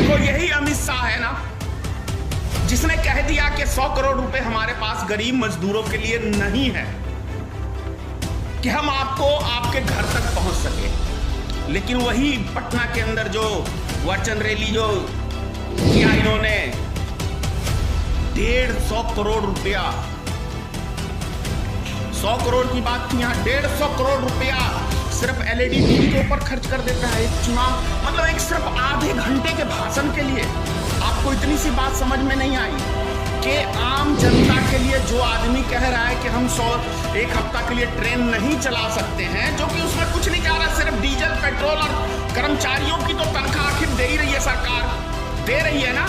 देखो यही अमित शाह है ना, जिसने कह दिया कि 100 करोड़ रुपए हमारे पास गरीब मजदूरों के लिए नहीं है कि हम आपको आपके घर तक पहुंच सके। लेकिन वही पटना के अंदर जो वचन रैली जो किया इन्होंने, 150 करोड़ रुपया, 100 करोड़ की बात थी, यहाँ 150 करोड़ रुपया सिर्फ एलईडी टीवी के ऊपर खर्च कर देता है एक चुनाव, मतलब एक सिर्फ आधे घंटे के भाषण के लिए। आपको इतनी सी बात समझ में नहीं आई कि आम जनता के लिए जो आदमी कह रहा है कि हम 100 हफ्ता के लिए ट्रेन नहीं चला सकते हैं, जो कि उसमें कुछ नहीं जा रहा, सिर्फ डीजल पेट्रोल और कर्मचारियों की तो तनख्वाह आखिर दे ही रही है, सरकार दे रही है ना।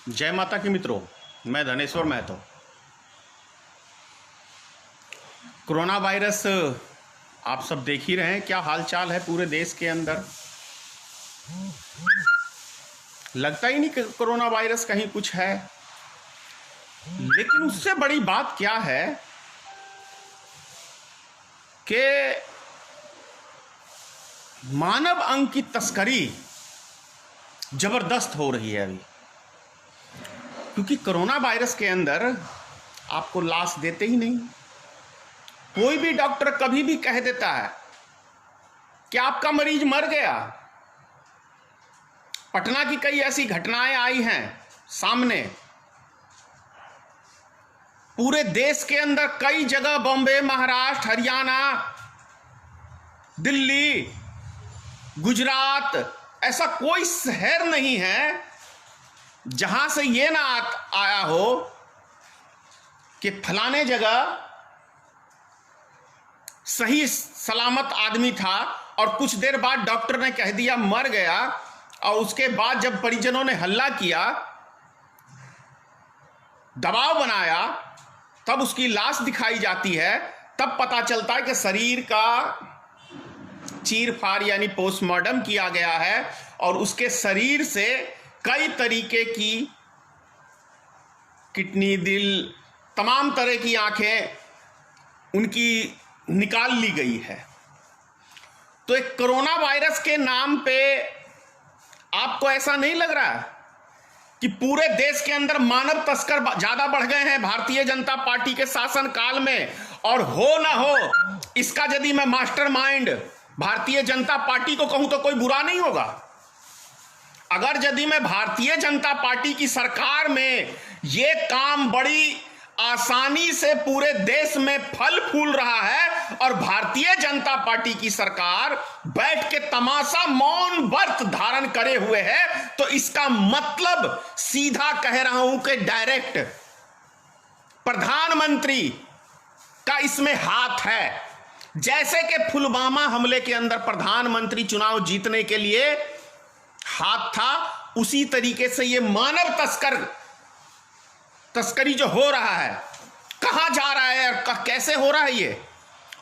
जय माता की मित्रों, मैं धनेश्वर महतो। कोरोना वायरस आप सब देख ही रहे हैं क्या हालचाल है पूरे देश के अंदर। लगता ही नहीं कि कोरोना वायरस कहीं कुछ है, लेकिन उससे बड़ी बात क्या है कि मानव अंग की तस्करी जबरदस्त हो रही है अभी, क्योंकि कोरोना वायरस के अंदर आपको लाश देते ही नहीं। कोई भी डॉक्टर कभी भी कह देता है कि आपका मरीज मर गया। पटना की कई ऐसी घटनाएं आई हैं सामने, पूरे देश के अंदर कई जगह, बॉम्बे, महाराष्ट्र, हरियाणा, दिल्ली, गुजरात, ऐसा कोई शहर नहीं है जहां से ये ना आया हो कि फलाने जगह सही सलामत आदमी था और कुछ देर बाद डॉक्टर ने कह दिया मर गया, और उसके बाद जब परिजनों ने हल्ला किया, दबाव बनाया, तब उसकी लाश दिखाई जाती है। तब पता चलता है कि शरीर का चीर-फाड़ यानी पोस्टमार्टम किया गया है और उसके शरीर से कई तरीके की किडनी, दिल, तमाम तरह की आंखें उनकी निकाल ली गई है। तो एक कोरोना वायरस के नाम पे आपको ऐसा नहीं लग रहा कि पूरे देश के अंदर मानव तस्कर ज्यादा बढ़ गए हैं भारतीय जनता पार्टी के शासन काल में? और हो ना हो इसका यदि मैं मास्टरमाइंड भारतीय जनता पार्टी को कहूं तो कोई बुरा नहीं होगा। अगर यदि मैं भारतीय जनता पार्टी की सरकार में ये काम बड़ी आसानी से पूरे देश में फल फूल रहा है और भारतीय जनता पार्टी की सरकार बैठ के तमाशा मौन व्रत धारण करे हुए है, तो इसका मतलब सीधा कह रहा हूं कि डायरेक्ट प्रधानमंत्री का इसमें हाथ है। जैसे कि पुलवामा हमले के अंदर प्रधानमंत्री चुनाव जीतने के लिए हाथ था, उसी तरीके से ये मानव तस्करी जो हो रहा है, कहां जा रहा है और कैसे हो रहा है ये,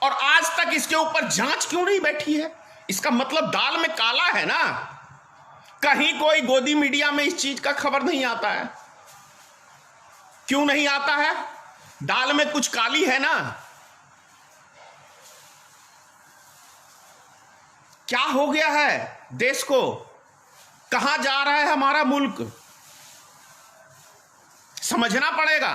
और आज तक इसके ऊपर जांच क्यों नहीं बैठी है? इसका मतलब दाल में काला है ना। कहीं कोई गोदी मीडिया में इस चीज का खबर नहीं आता है। क्यों नहीं आता है? दाल में कुछ काली है ना। क्या हो गया है देश को? कहां जा रहा है हमारा मुल्क? समझना पड़ेगा।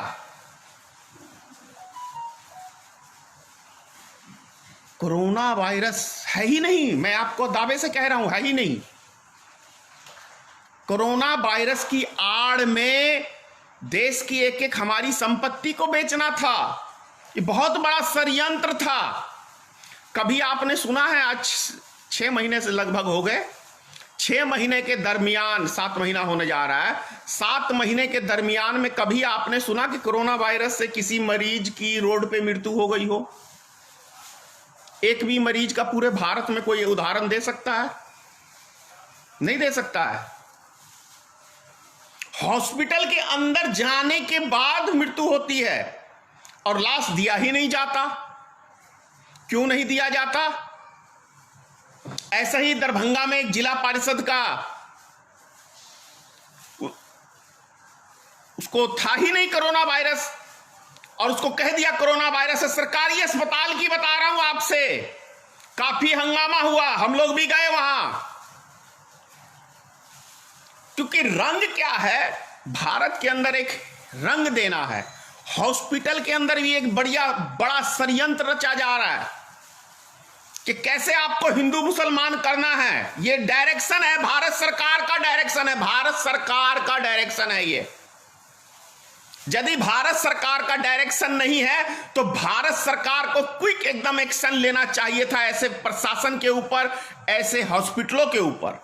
कोरोना वायरस है ही नहीं, मैं आपको दावे से कह रहा हूं, है ही नहीं। कोरोना वायरस की आड़ में देश की एक एक हमारी संपत्ति को बेचना था। ये बहुत बड़ा षड्यंत्र था। कभी आपने सुना है, आज 6 महीने से लगभग हो गए, 6 महीने के दरमियान, 7 महीना होने जा रहा है, 7 महीने के दरमियान में कभी आपने सुना कि कोरोना वायरस से किसी मरीज की रोड पे मृत्यु हो गई हो? एक भी मरीज का पूरे भारत में कोई उदाहरण दे सकता है? नहीं दे सकता है। हॉस्पिटल के अंदर जाने के बाद मृत्यु होती है और लाश दिया ही नहीं जाता। क्यों नहीं दिया जाता? ऐसा ही दरभंगा में एक जिला परिषद का, उसको था ही नहीं कोरोना वायरस और उसको कह दिया कोरोना वायरस है। सरकारी अस्पताल की बता रहा हूं आपसे, काफी हंगामा हुआ, हम लोग भी गए वहां, क्योंकि रंग क्या है, भारत के अंदर एक रंग देना है। हॉस्पिटल के अंदर भी एक बड़ा षड्यंत्र रचा जा रहा है कि कैसे आपको हिंदू मुसलमान करना है। ये डायरेक्शन है, भारत सरकार का डायरेक्शन है, भारत सरकार का डायरेक्शन है ये। यदि भारत सरकार का डायरेक्शन नहीं है तो भारत सरकार को क्विक एकदम एक्शन लेना चाहिए था ऐसे प्रशासन के ऊपर, ऐसे हॉस्पिटलों के ऊपर।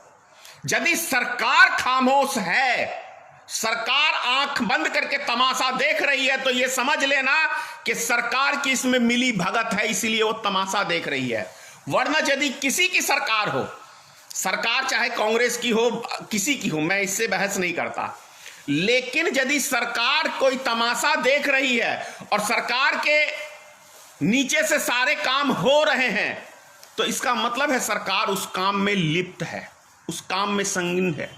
यदि सरकार खामोश है, सरकार आंख बंद करके तमाशा देख रही है, तो यह समझ लेना कि सरकार की इसमें मिली भगत है, इसीलिए वो तमाशा देख रही है। वरना यदि किसी की सरकार हो, सरकार चाहे कांग्रेस की हो, किसी की हो, मैं इससे बहस नहीं करता, लेकिन यदि सरकार कोई तमाशा देख रही है और सरकार के नीचे से सारे काम हो रहे हैं, तो इसका मतलब है सरकार उस काम में लिप्त है, उस काम में संगीन है।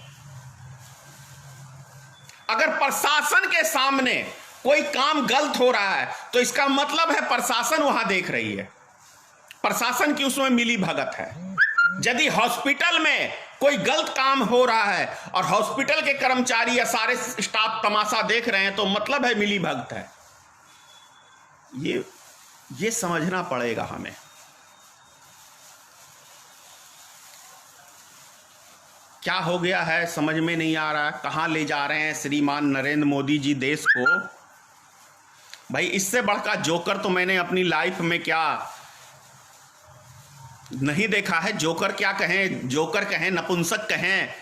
अगर प्रशासन के सामने कोई काम गलत हो रहा है तो इसका मतलब है प्रशासन वहां देख रही है, प्रशासन की उसमें मिली भगत है। यदि हॉस्पिटल में कोई गलत काम हो रहा है और हॉस्पिटल के कर्मचारी या सारे स्टाफ तमाशा देख रहे हैं, तो मतलब है मिली भगत है। ये समझना पड़ेगा हमें। क्या हो गया है समझ में नहीं आ रहा, कहां ले जा रहे हैं श्रीमान नरेंद्र मोदी जी देश को। भाई इससे बढ़कर जोकर तो मैंने अपनी लाइफ में क्या नहीं देखा है। जोकर क्या कहें, जोकर कहें, नपुंसक कहें,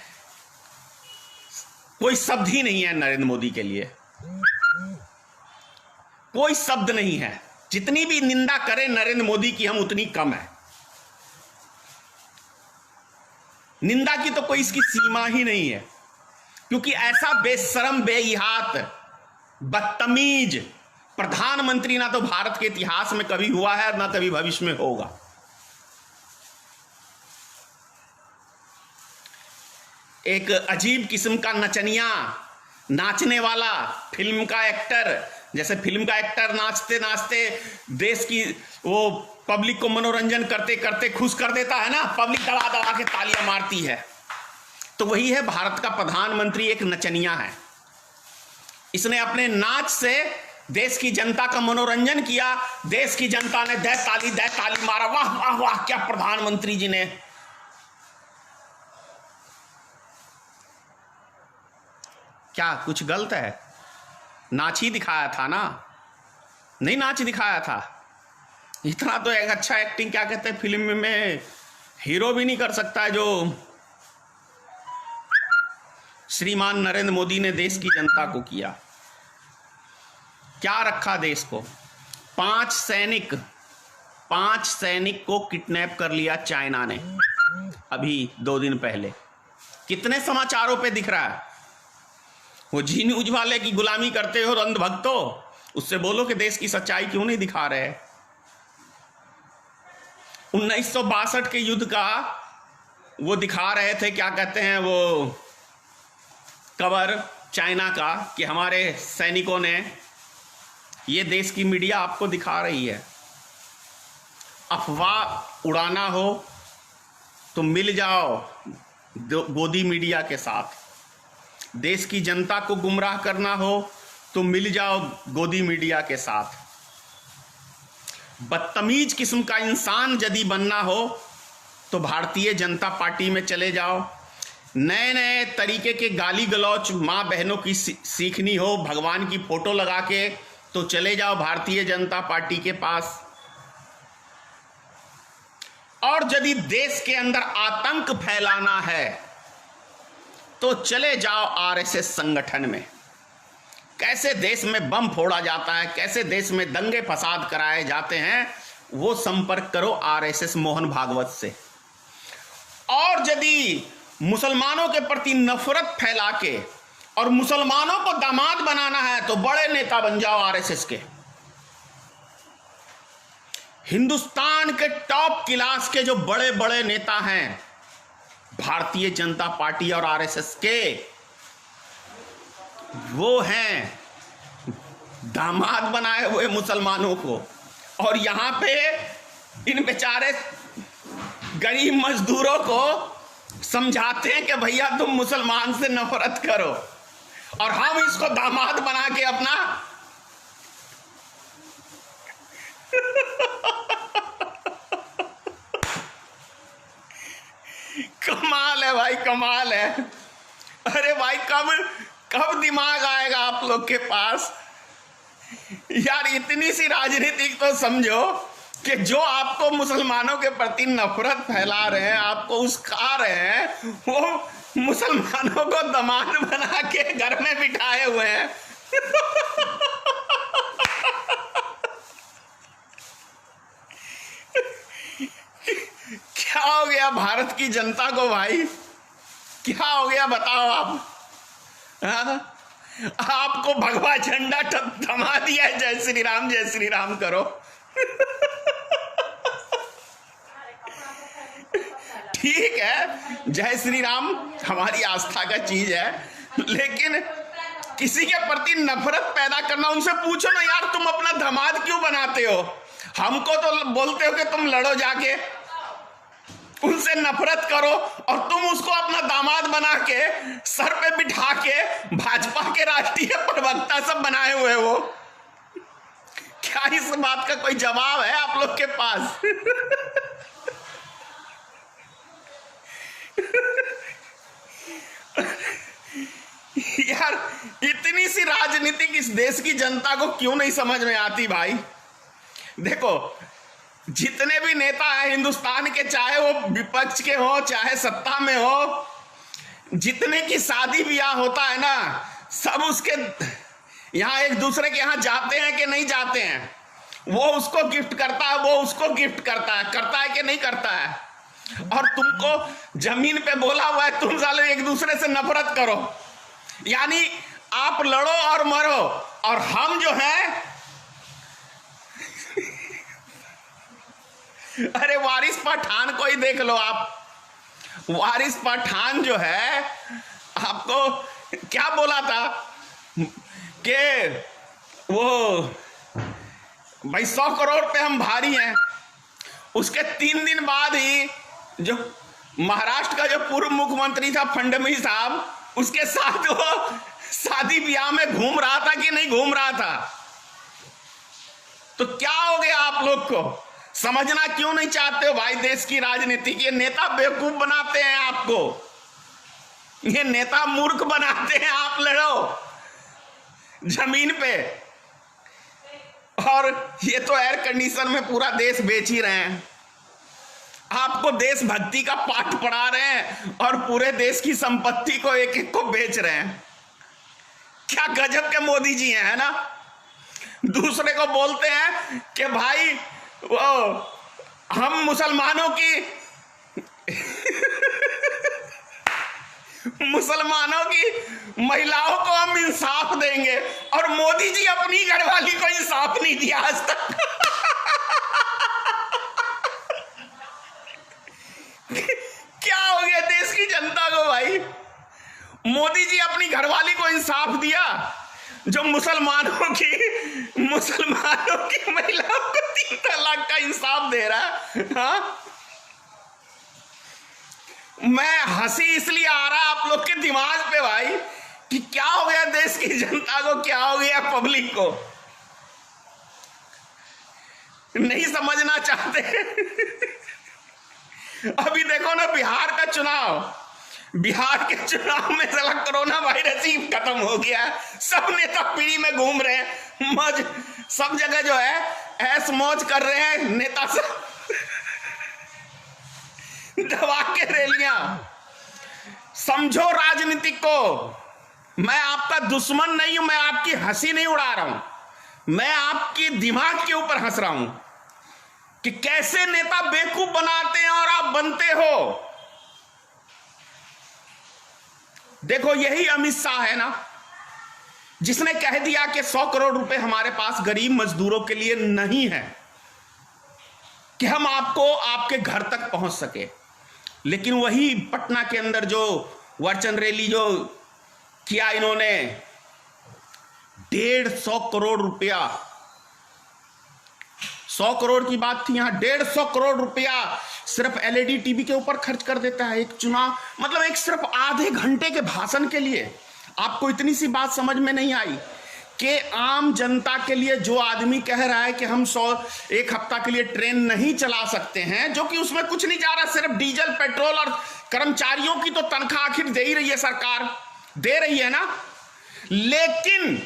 कोई शब्द ही नहीं है नरेंद्र मोदी के लिए, कोई शब्द नहीं है। जितनी भी निंदा करें नरेंद्र मोदी की हम उतनी कम है। निंदा की तो कोई इसकी सीमा ही नहीं है, क्योंकि ऐसा बेशरम, बेइहात, बदतमीज प्रधानमंत्री ना तो भारत के इतिहास में कभी हुआ है ना कभी भविष्य में होगा। एक अजीब किस्म का नचनिया, नाचने वाला फिल्म का एक्टर, जैसे फिल्म का एक्टर नाचते नाचते देश की वो पब्लिक को मनोरंजन करते करते खुश कर देता है ना, पब्लिक दबा दबा के तालियां मारती है, तो वही है भारत का प्रधानमंत्री, एक नचनिया है। इसने अपने नाच से देश की जनता का मनोरंजन किया, देश की जनता ने दे ताली मारा, वाह वाह वाह क्या प्रधानमंत्री जी ने। क्या कुछ गलत है? नाच ही दिखाया था ना, नहीं नाच दिखाया था। इतना तो एक अच्छा एक्टिंग क्या कहते हैं फिल्म में हीरो भी नहीं कर सकता है जो श्रीमान नरेंद्र मोदी ने देश की जनता को किया। क्या रखा देश को? 5 सैनिक को किडनैप कर लिया चाइना ने अभी 2 दिन पहले। कितने समाचारों पे दिख रहा है। वो जी न्यूज वाले की गुलामी करते हो अंधभक्तों, उससे बोलो कि देश की सच्चाई क्यों नहीं दिखा रहे। 1962 के युद्ध का वो दिखा रहे थे, क्या कहते हैं वो कवर चाइना का, कि हमारे सैनिकों ने, ये देश की मीडिया आपको दिखा रही है। अफवाह उड़ाना हो तो मिल जाओ गोदी मीडिया के साथ, देश की जनता को गुमराह करना हो तो मिल जाओ गोदी मीडिया के साथ, बदतमीज किस्म का इंसान यदि बनना हो तो भारतीय जनता पार्टी में चले जाओ। नए नए तरीके के गाली गलौच माँ बहनों की सीखनी हो, भगवान की फोटो लगा के, तो चले जाओ भारतीय जनता पार्टी के पास। और यदि देश के अंदर आतंक फैलाना है तो चले जाओ आरएसएस संगठन में। कैसे देश में बम फोड़ा जाता है, कैसे देश में दंगे फसाद कराए जाते हैं, वो संपर्क करो आरएसएस मोहन भागवत से। और यदि मुसलमानों के प्रति नफरत फैला के और मुसलमानों को दामाद बनाना है तो बड़े नेता बन जाओ आरएसएस के। हिंदुस्तान के टॉप क्लास के जो बड़े बड़े नेता हैं भारतीय जनता पार्टी और आरएसएस के, वो हैं दामाद बनाए हुए मुसलमानों को। और यहां पे इन बेचारे गरीब मजदूरों को समझाते हैं कि भैया तुम मुसलमान से नफरत करो, और हम इसको दामाद बना के अपना कमाल है भाई, कमाल है। अरे भाई कब कब दिमाग आएगा आप लोग के पास यार? इतनी सी राजनीतिक तो समझो कि जो आपको मुसलमानों के प्रति नफरत फैला रहे हैं, आपको उस्का रहे हैं, वो मुसलमानों को दामाद बना के घर में बिठाए हुए हैं। क्या हो गया भारत की जनता को भाई? क्या हो गया बताओ आप? हाँ? आपको भगवा झंडा थमा दिया है, जय श्री राम करो। ठीक है, जय श्री राम हमारी आस्था का चीज है, लेकिन किसी के प्रति नफरत पैदा करना, उनसे पूछो ना यार तुम अपना दामाद क्यों बनाते हो? हमको तो बोलते हो कि तुम लड़ो जाके, उनसे नफरत करो, और तुम उसको अपना दामाद बना के सर पे बिठा के भाजपा के राष्ट्रीय प्रवक्ता सब बनाए हुए हो। क्या इस बात का कोई जवाब है आप लोग के पास? यार इतनी सी राजनीतिक इस देश की जनता को क्यों नहीं समझ में आती भाई? देखो जितने भी नेता हैं हिंदुस्तान के, चाहे वो विपक्ष के हो चाहे सत्ता में हो, जितने की शादी ब्याह होता है ना, सब उसके यहाँ एक दूसरे के यहाँ जाते हैं कि नहीं जाते हैं? वो उसको गिफ्ट करता है, वो उसको गिफ्ट करता है कि नहीं करता है? और तुमको जमीन पे बोला हुआ है तुम साले एक दूसरे से नफरत करो, यानी आप लड़ो और मरो, और हम जो है अरे वारिस पठान को ही देख लो आप। वारिस पठान जो है आपको क्या बोला था कि वो भाई 100 करोड़ पे हम भारी हैं। उसके 3 दिन बाद ही जो महाराष्ट्र का जो पूर्व मुख्यमंत्री था फडणवीस साहब, उसके साथ वो शादी ब्याह में घूम रहा था कि नहीं घूम रहा था? तो क्या हो गया आप लोग को? समझना क्यों नहीं चाहते हो भाई देश की राजनीति? ये नेता बेवकूफ बनाते हैं आपको, ये नेता मूर्ख बनाते हैं। आप लड़ो जमीन पे, और ये तो एयर कंडीशन में पूरा देश बेच ही रहे हैं। आपको देशभक्ति का पाठ पढ़ा रहे हैं और पूरे देश की संपत्ति को एक एक को बेच रहे हैं। क्या गजब के मोदी जी हैं, है ना? दूसरे को बोलते हैं कि भाई वो हम मुसलमानों की महिलाओं को हम इंसाफ देंगे, और मोदी जी अपनी घरवाली को इंसाफ नहीं दिया आज तक। क्या हो गया देश की जनता को भाई? मोदी जी अपनी घरवाली को इंसाफ दिया, जो मुसलमानों की महिलाओं को 3 तलाक का इंसाफ दे रहा है। हाँ? मैं हंसी इसलिए आ रहा आप लोग के दिमाग पे भाई कि क्या हो गया देश की जनता को, क्या हो गया पब्लिक को? नहीं समझना चाहते। अभी देखो ना बिहार का चुनाव, बिहार के चुनाव में साला कोरोना वायरस ही खत्म हो गया। सब नेता पीढ़ी में घूम रहे हैं, मौज सब जगह जो है ऐस मौज कर रहे हैं नेता सब दबा के रैलियां। समझो राजनीतिक को, मैं आपका दुश्मन नहीं हूं, मैं आपकी हंसी नहीं उड़ा रहा हूं, मैं आपकी दिमाग के ऊपर हंस रहा हूं कि कैसे नेता बेवकूफ बनाते हैं और आप बनते हो। देखो यही अमित शाह है ना जिसने कह दिया कि 100 करोड़ रुपए हमारे पास गरीब मजदूरों के लिए नहीं है कि हम आपको आपके घर तक पहुंच सके। लेकिन वही पटना के अंदर जो वर्चन रैली जो किया इन्होंने, 150 करोड़ रुपया 100 करोड़ की बात थी, यहां 150 करोड़ रुपया सिर्फ एलईडी टीवी के ऊपर खर्च कर देता है एक चुनाव, मतलब एक सिर्फ आधे घंटे के भाषण के लिए। आपको इतनी सी बात समझ में नहीं आई कि आम जनता के लिए जो आदमी कह रहा है कि हम 1 हफ्ता के लिए ट्रेन नहीं चला सकते हैं, जो कि उसमें कुछ नहीं जा रहा, सिर्फ डीजल पेट्रोल और कर्मचारियों की तो तनख्वाह आखिर दे ही रही है, सरकार दे रही है ना, लेकिन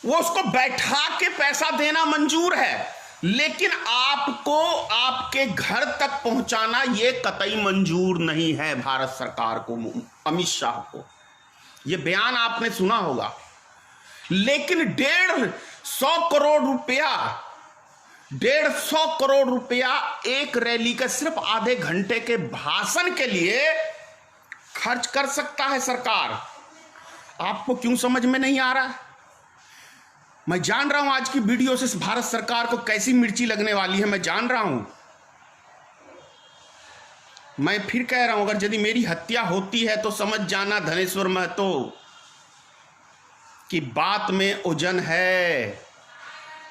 वो उसको बैठा के पैसा देना मंजूर है, लेकिन आपको आपके घर तक पहुंचाना यह कतई मंजूर नहीं है भारत सरकार को, अमित शाह को। यह बयान आपने सुना होगा। लेकिन 150 करोड़ रुपया 150 करोड़ रुपया एक रैली का सिर्फ आधे घंटे के भाषण के लिए खर्च कर सकता है सरकार। आपको क्यों समझ में नहीं आ रहा है? मैं जान रहा हूं आज की वीडियो से भारत सरकार को कैसी मिर्ची लगने वाली है, मैं जान रहा हूं। मैं फिर कह रहा हूं, अगर यदि मेरी हत्या होती है तो समझ जाना धनेश्वर महतो की बात में ओजन है,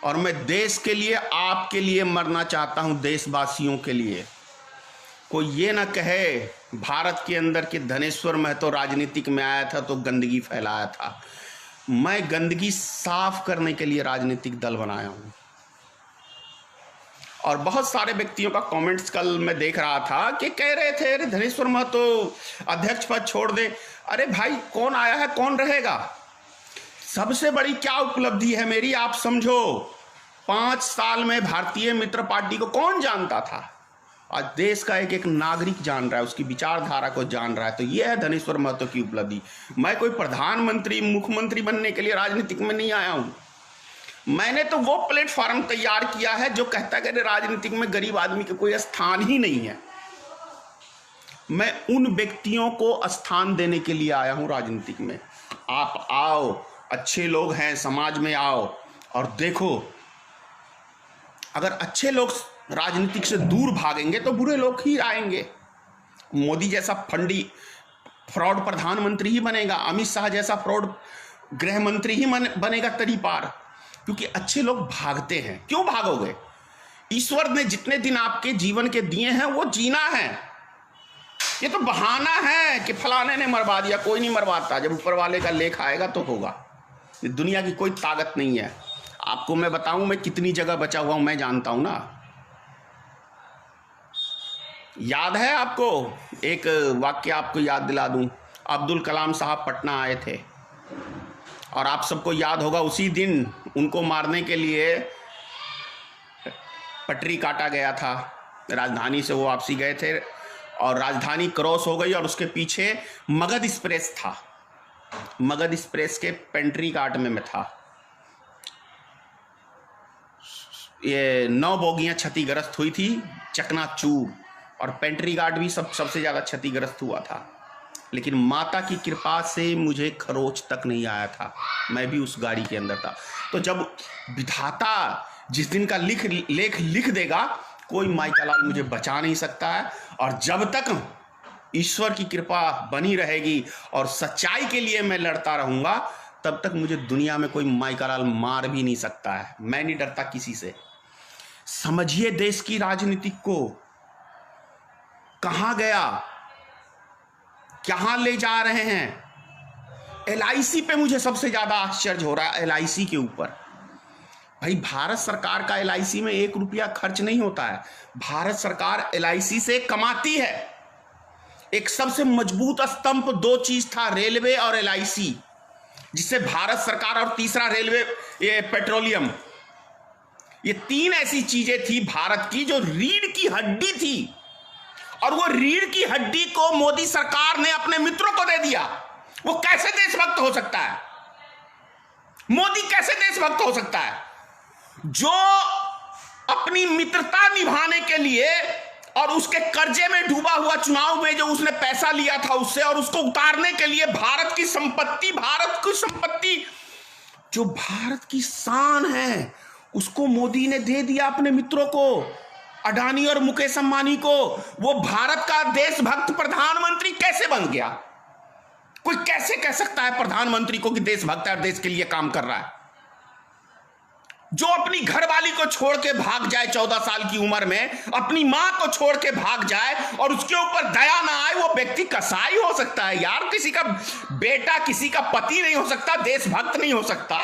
और मैं देश के लिए, आपके लिए मरना चाहता हूं, देशवासियों के लिए। कोई ये ना कहे भारत के अंदर कि धनेश्वर महतो राजनीतिक में आया था तो गंदगी फैलाया था। मैं गंदगी साफ करने के लिए राजनीतिक दल बनाया हूं। और बहुत सारे व्यक्तियों का कमेंट्स कल मैं देख रहा था कि कह रहे थे अरे धनेश्वर महतो अध्यक्ष पद छोड़ दे। अरे भाई, कौन आया है कौन रहेगा? सबसे बड़ी क्या उपलब्धि है मेरी, आप समझो। 5 साल में भारतीय मित्र पार्टी को कौन जानता था? आज देश का एक एक नागरिक जान रहा है, उसकी विचारधारा को जान रहा है। तो यह है धनेश्वर महतो की उपलब्धि। मैं कोई प्रधानमंत्री, मुख्यमंत्री बनने के लिए राजनीतिक में नहीं आया हूं। मैंने तो वो प्लेटफॉर्म तैयार किया है जो कहता है कि राजनीतिक में गरीब आदमी का कोई स्थान ही नहीं है। मैं उन व्यक्तियों को स्थान देने के लिए आया हूं राजनीतिक में। आप आओ, अच्छे लोग हैं समाज में, आओ और देखो। अगर अच्छे लोग राजनीतिक से दूर भागेंगे तो बुरे लोग ही आएंगे। मोदी जैसा फंडी फ्रॉड प्रधानमंत्री ही बनेगा, अमित शाह जैसा फ्रॉड गृह मंत्री ही बनेगा तरीपार, क्योंकि अच्छे लोग भागते हैं। क्यों भागोगे? ईश्वर ने जितने दिन आपके जीवन के दिए हैं वो जीना है। ये तो बहाना है कि फलाने ने मरवा दिया। कोई नहीं मरवाता, जब ऊपर वाले का लेख आएगा तो होगा। दुनिया की कोई ताकत नहीं है। आपको मैं बताऊं, मैं कितनी जगह बचा हुआ हूं, मैं जानता हूं ना। याद है आपको? एक वाक्य आपको याद दिला दूं। अब्दुल कलाम साहब पटना आए थे और आप सबको याद होगा उसी दिन उनको मारने के लिए पटरी काटा गया था। राजधानी से वो वापसी गए थे और राजधानी क्रॉस हो गई और उसके पीछे मगध एक्सप्रेस था। मगध एक्सप्रेस के पेंट्री घाट में था। ये 9 बोगियां क्षतिग्रस्त हुई थी, चकनाचूर, और पेंट्री घाट भी सबसे ज़्यादा क्षतिग्रस्त हुआ था। लेकिन माता की कृपा से मुझे खरोच तक नहीं आया था, मैं भी उस गाड़ी के अंदर था। तो जब विधाता जिस दिन का लेख लिख देगा, कोई माइका लाल मुझे बचा नहीं सकता है। और जब तक ईश्वर की कृपा बनी रहेगी और सच्चाई के लिए मैं लड़ता रहूँगा, तब तक मुझे दुनिया में कोई माइका लाल मार भी नहीं सकता है। मैं नहीं डरता किसी से। समझिए देश की राजनीति को कहां गया, कहां ले जा रहे हैं। एलआईसी पे मुझे सबसे ज्यादा आश्चर्य हो रहा है, एलआईसी के ऊपर। भाई, भारत सरकार का एलआईसी में 1 रुपया खर्च नहीं होता है। भारत सरकार एलआईसी से कमाती है। एक सबसे मजबूत स्तंभ 2 चीज था, रेलवे और एलआईसी, जिससे भारत सरकार, और तीसरा रेलवे, ये पेट्रोलियम। ये 3 ऐसी चीजें थी भारत की जो रीढ़ की हड्डी थी, और वो रीढ़ की हड्डी को मोदी सरकार ने अपने मित्रों को दे दिया। वो कैसे देशभक्त हो सकता है? मोदी कैसे देशभक्त हो सकता है जो अपनी मित्रता निभाने के लिए और उसके कर्जे में डूबा हुआ चुनाव में जो उसने पैसा लिया था उससे, और उसको उतारने के लिए भारत की संपत्ति जो भारत की शान है, उसको मोदी ने दे दिया अपने मित्रों को, अडानी और मुकेश अंबानी को। वो भारत का देशभक्त प्रधानमंत्री कैसे बन गया? कोई कैसे कह सकता है प्रधानमंत्री को कि देशभक्त है और देश के लिए काम कर रहा है? जो अपनी घरवाली को छोड़ के भाग जाए 14 साल की उम्र में, अपनी मां को छोड़ के भाग जाए और उसके ऊपर दया ना आए, वो व्यक्ति कसाई हो सकता है यार। किसी का बेटा, किसी का पति नहीं हो सकता, देशभक्त नहीं हो सकता।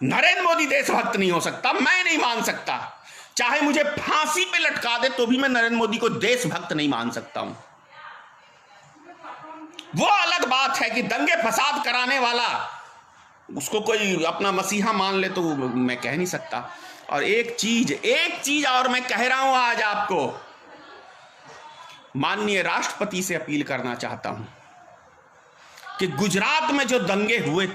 नरेंद्र मोदी देशभक्त नहीं हो सकता, मैं नहीं मान सकता। चाहे मुझे फांसी पे लटका दे तो भी मैं नरेंद्र मोदी को देशभक्त नहीं मान सकता हूं। वो अलग बात है कि दंगे फसाद कराने वाला, उसको कोई अपना मसीहा मान ले तो मैं कह नहीं सकता। और एक चीज और मैं कह रहा हूं आज आपको, माननीय राष्ट्रपति से अपील करना चाहता हूं कि गुजरात में जो दंगे हुए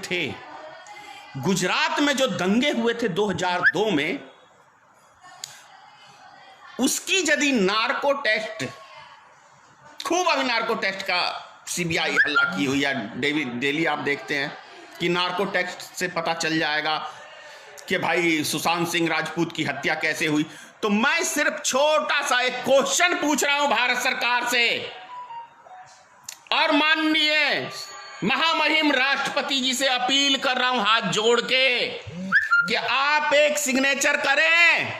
थे, 2002 में, उसकी यदि नार्को टेस्ट, खूब अभी नार्को टेस्ट का सीबीआई हल्ला की हुई है, डेली आप देखते हैं कि नार्को टेस्ट से पता चल जाएगा कि भाई सुशांत सिंह राजपूत की हत्या कैसे हुई। तो मैं सिर्फ छोटा सा एक क्वेश्चन पूछ रहा हूं भारत सरकार से और माननीय महामहिम राष्ट्रपति जी से अपील कर रहा हूं हाथ जोड़ के कि आप एक सिग्नेचर करें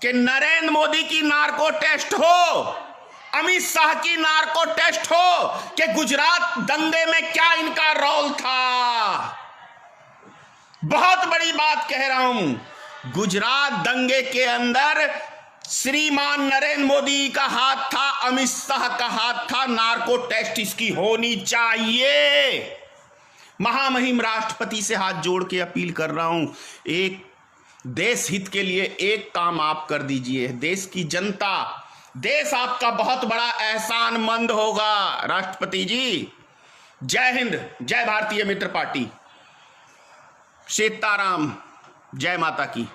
कि नरेंद्र मोदी की नार्को टेस्ट हो, अमित शाह की नार्को टेस्ट हो कि गुजरात दंगे में क्या इनका रोल था। बहुत बड़ी बात कह रहा हूं, गुजरात दंगे के अंदर श्रीमान नरेंद्र मोदी का हाथ था, अमित शाह का हाथ था। नार्को टेस्ट इसकी होनी चाहिए। महामहिम राष्ट्रपति से हाथ जोड़ के अपील कर रहा हूं, एक देश हित के लिए एक काम आप कर दीजिए। देश की जनता, देश आपका बहुत बड़ा एहसानमंद होगा। राष्ट्रपति जी, जय हिंद, जय भारतीय मित्र पार्टी, सीताराम, जय माता की।